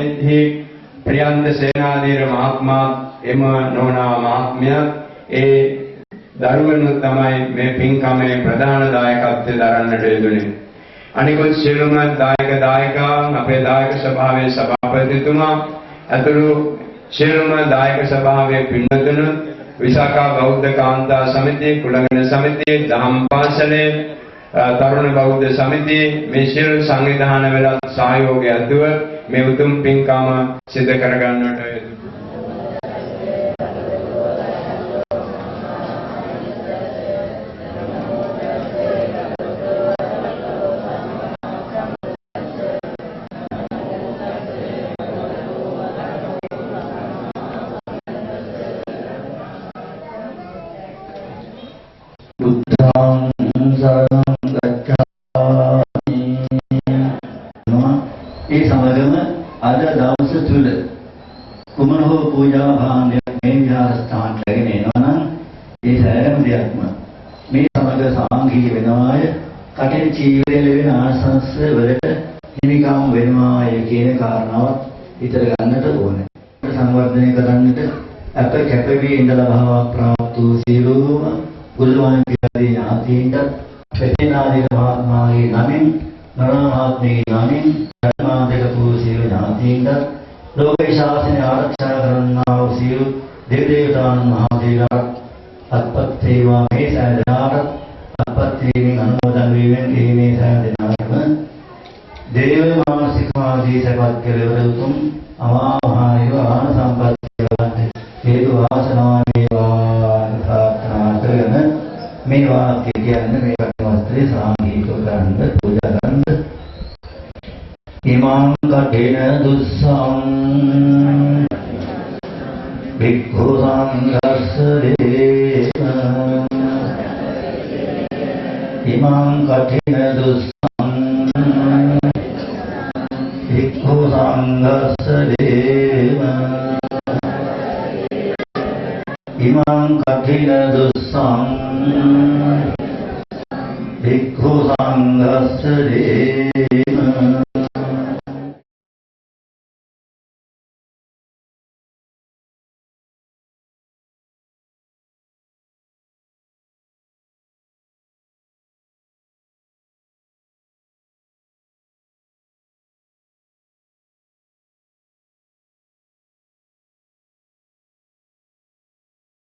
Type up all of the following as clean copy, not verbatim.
සමිතිහි ප්‍රියන්ත සේනාධීර මහත්මයා එම නෝනා මහත්මයා ඒ ධර්මණු තමයි මේ පින්කමේ ප්‍රධාන දායකත්වය දරන්නට යෙදුනේ. අනිකුත් සියලුම දායකයන් අපේ දායක සභාවේ සභාපතිතුමා ඇතුළු සියලුම දායක සභාවේ පින්වතුන් විසාකා බෞද්ධ කාන්තා සමිතිය, කුලගණ සමිතිය, දහම් පාසලේ තරුණ බෞද්ධ සමිතිය මේ සියලු සංවිධාන වල සහයෝගය ඇතුව මේ උතුම් පින්කම සිදු කර ගන්නට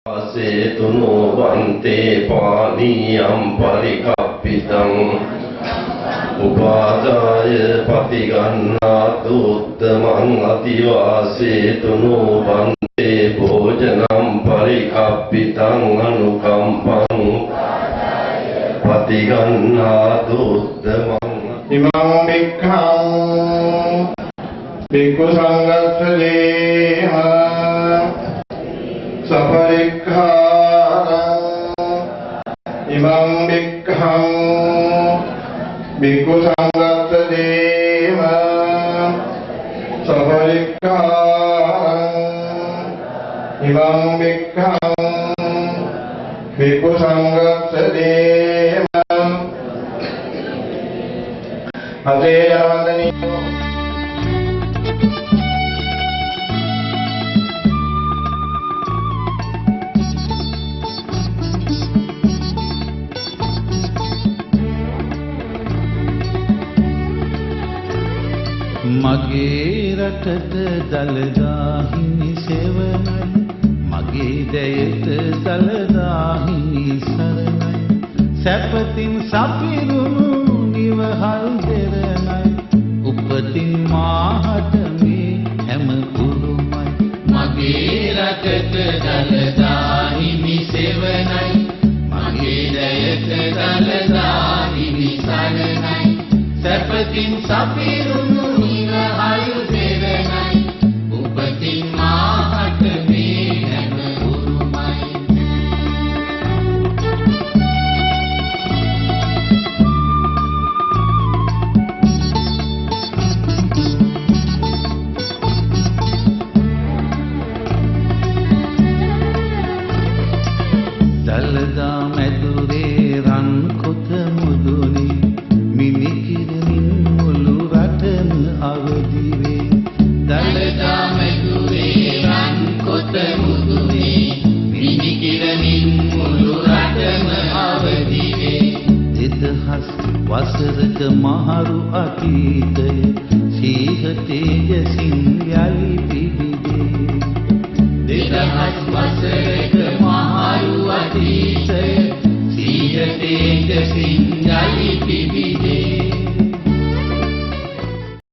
Setuno bante paniyam parikappitam upadaya patigannatu uttamang ativasetuno bante bhojanam parikappitam anukampam patigannatu uttamang imam bhikkhaṁ bhikkhu sanghassadeha Saparikkhānaṁ imam bhikkhaṁ bhikkhu sanghassadeha Saparikkhānaṁ imam bhikkhaṁ bhikkhu sanghassadeha Adeyavandaniyo මගේ රටට දලදාහිමි සෙවණයි මගේ දැයට දලදාහිමි සරණයි සැපතින් සපිරුණු නිවහල් දෙරණයි උපතින් මාහට මේ හැම පුරුමයි මගේ රටට දලදාහිමි සෙවණයි මගේ දැයට දලදාහිමි සරණයි සැපතින් සපිරුණු දලදා මැදුරේ රන් කොත මුදුනේ මිනිකිරමින් මුළු රටම වසරක මහරු අතීතය සීහ තේජසින් යලි පිබිදේ. දෙදහස් වසරක මහරු අතීතය සීහ තේජසින් යලි පිබිදේ.